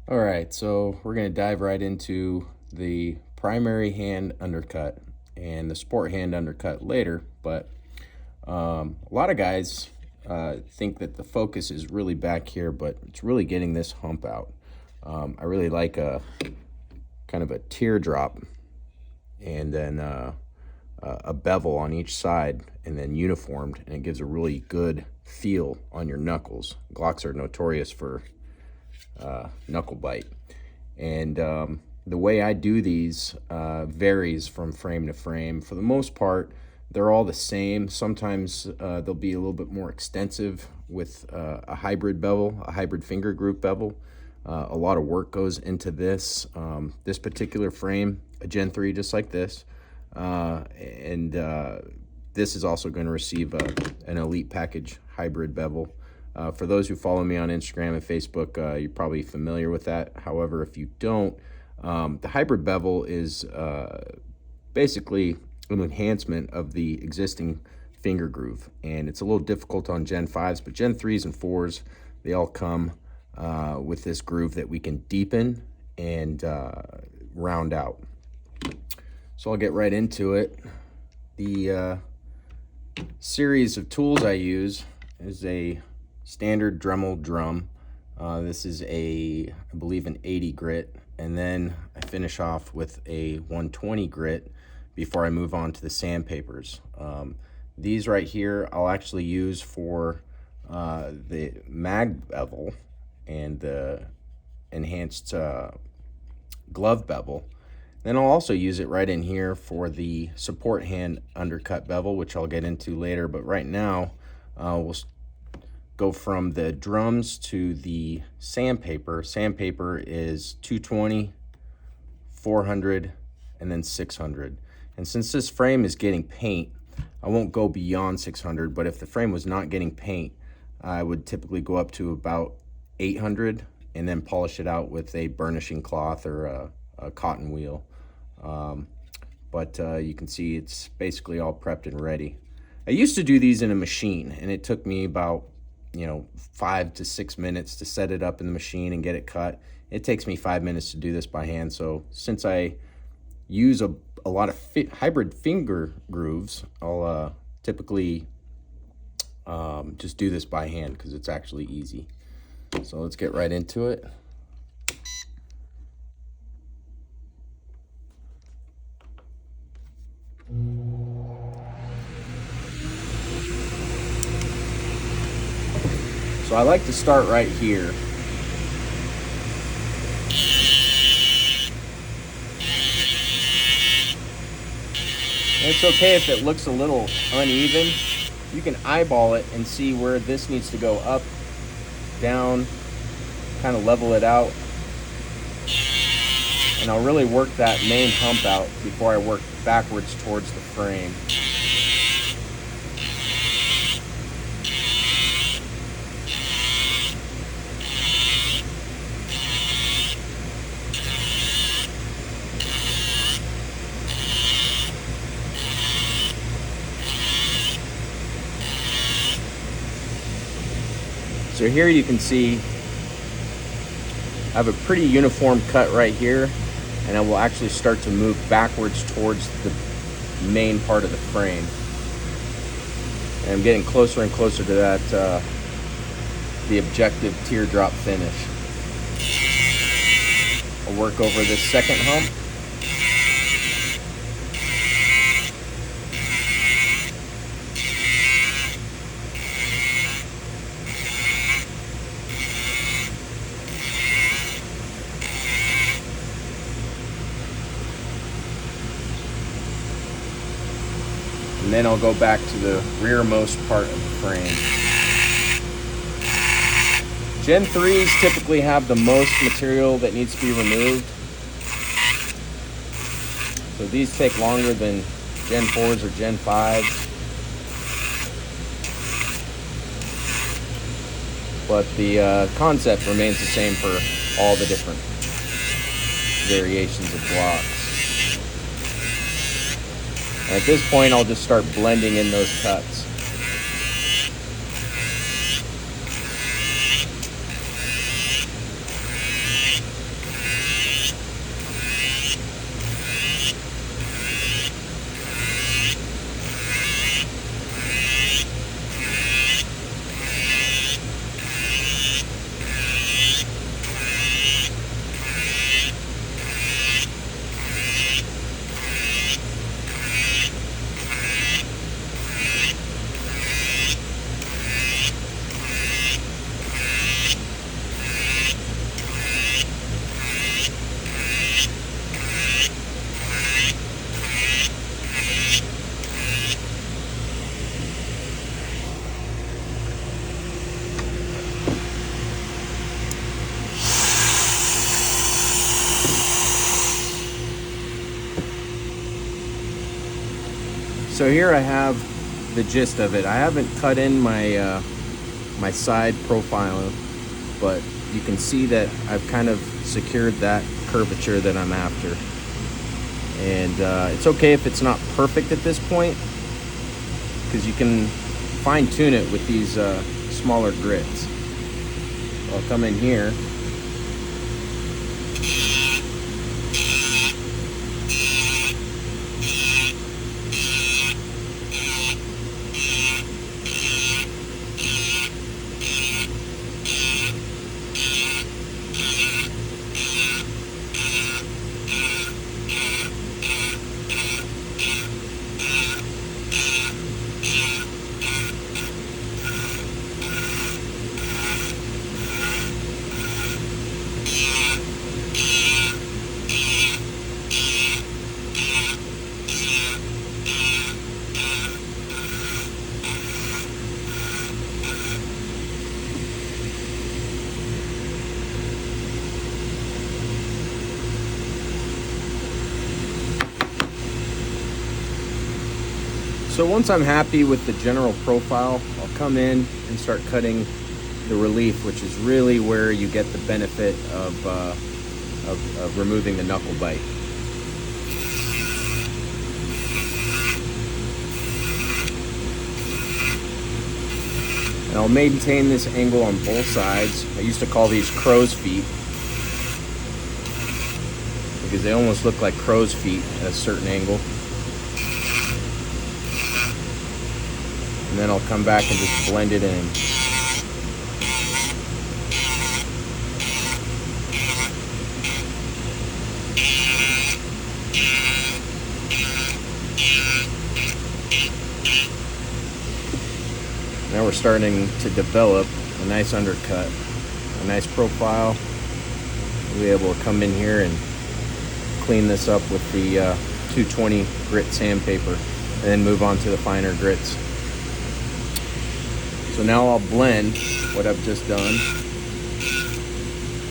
All right, so we're going to dive right into the primary hand undercut and the sport hand undercut later. But a lot of guys think that the focus is really back here, but it's really getting this hump out. I really like a kind of a teardrop and then a bevel on each side and then uniformed, and it gives a really good feel on your knuckles. Glocks are notorious for knuckle bite. And the way I do these varies from frame to frame. For the most part, they're all the same. Sometimes they'll be a little bit more extensive with a hybrid bevel, a hybrid finger group bevel. A lot of work goes into this. This particular frame, a Gen 3 just like this. And this is also going to receive an Elite Package hybrid bevel. For those who follow me on Instagram and Facebook, you're probably familiar with that. However, if you don't, the hybrid bevel is basically an enhancement of the existing finger groove. And it's a little difficult on Gen 5s, but Gen 3s and 4s, they all come with this groove that we can deepen and round out. So I'll get right into it. The series of tools I use is a standard Dremel drum. This is I believe an 80 grit, and then I finish off with a 120 grit before I move on to the sandpapers. These right here I'll actually use for the mag bevel and the enhanced glove bevel. Then I'll also use it right in here for the support hand undercut bevel, which I'll get into later. But right now, we'll go from the drums to the sandpaper. Sandpaper is 220, 400, and then 600. And since this frame is getting paint, I won't go beyond 600, but if the frame was not getting paint, I would typically go up to about 800 and then polish it out with a burnishing cloth or a cotton wheel. But you can see it's basically all prepped and ready. I used to do these in a machine, and it took me about 5 to 6 minutes to set it up in the machine and get it cut. It takes me 5 minutes to do this by hand. So since I use a lot of hybrid finger grooves, I'll typically just do this by hand because it's actually easy. So let's get right into it. So I like to start right here. And it's okay if it looks a little uneven. You can eyeball it and see where this needs to go up, down, kind of level it out. And I'll really work that main hump out before I work backwards towards the frame. So here you can see I have a pretty uniform cut right here, and I will actually start to move backwards towards the main part of the frame. And I'm getting closer and closer to that, the objective teardrop finish. I'll work over this second hump. And then I'll go back to the rearmost part of the frame. Gen 3s typically have the most material that needs to be removed. So these take longer than Gen 4s or Gen 5s. But the concept remains the same for all the different variations of blocks. And at this point, I'll just start blending in those cuts. So here I have the gist of it. I haven't cut in my my side profile, but you can see that I've kind of secured that curvature that I'm after. And it's okay if it's not perfect at this point, because you can fine tune it with these smaller grits. I'll come in here. So once I'm happy with the general profile, I'll come in and start cutting the relief, which is really where you get the benefit of removing the knuckle bite. And I'll maintain this angle on both sides. I used to call these crow's feet because they almost look like crow's feet at a certain angle. And then I'll come back and just blend it in. Now we're starting to develop a nice undercut, a nice profile. We'll be able to come in here and clean this up with the 220 grit sandpaper, and then move on to the finer grits. So now I'll blend what I've just done.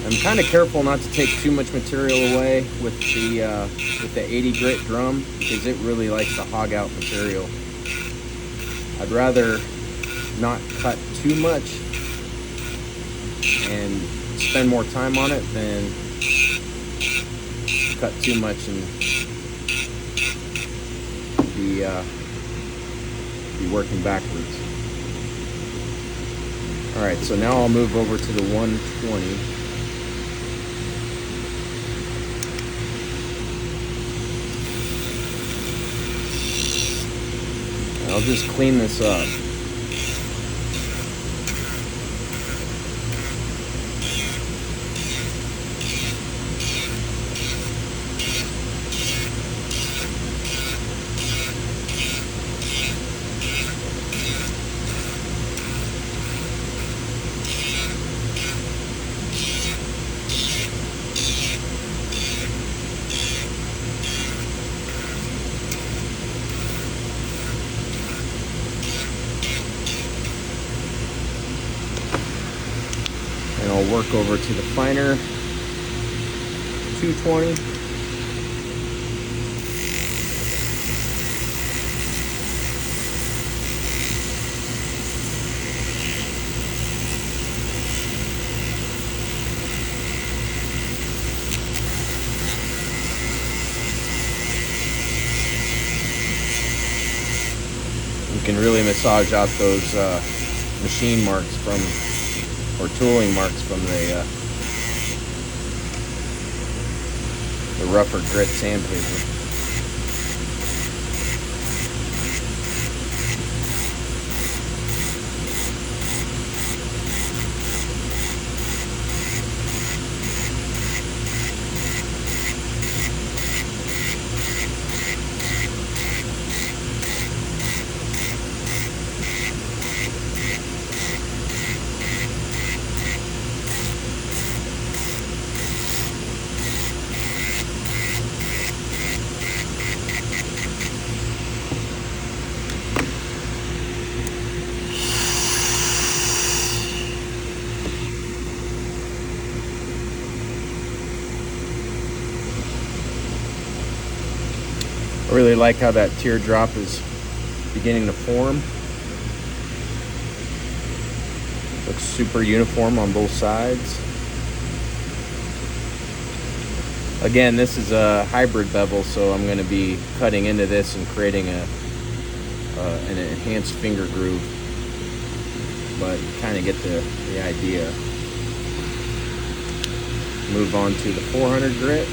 I'm kind of careful not to take too much material away with the 80 grit drum, because it really likes to hog out material. I'd rather not cut too much and spend more time on it than cut too much and be working backwards. All right, so now I'll move over to the 120. I'll just clean this up. And I'll work over to the finer 220. You can really massage out those machine marks from, or tooling marks from the rougher grit sandpaper. I really like how that teardrop is beginning to form. Looks super uniform on both sides. Again, this is a hybrid bevel, so I'm going to be cutting into this and creating an enhanced finger groove, but kind of get the idea. Move on to the 400 grit.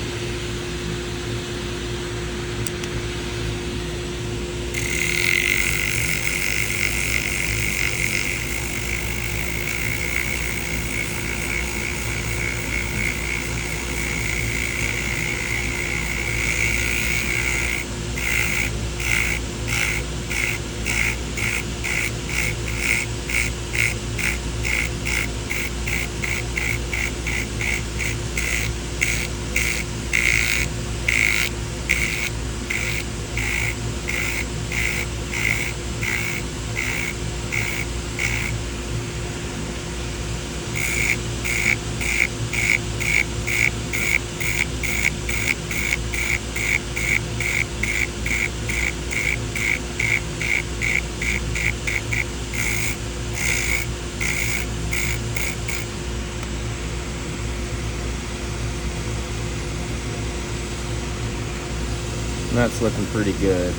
And that's looking pretty good.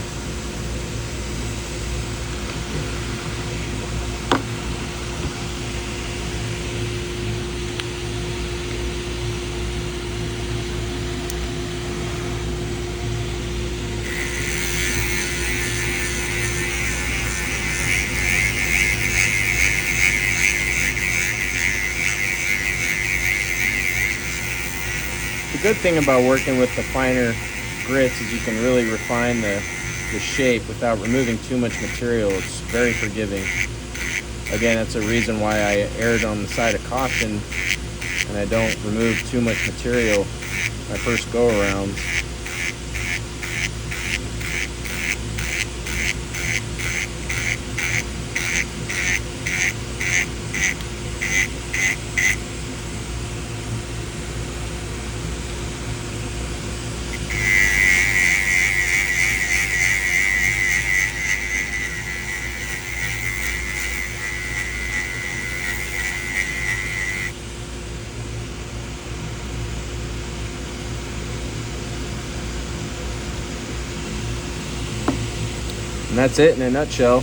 The good thing about working with the finer grits is you can really refine the shape without removing too much material. It's very forgiving. Again, that's a reason why I erred on the side of caution and I don't remove too much material my first go around. And that's it in a nutshell.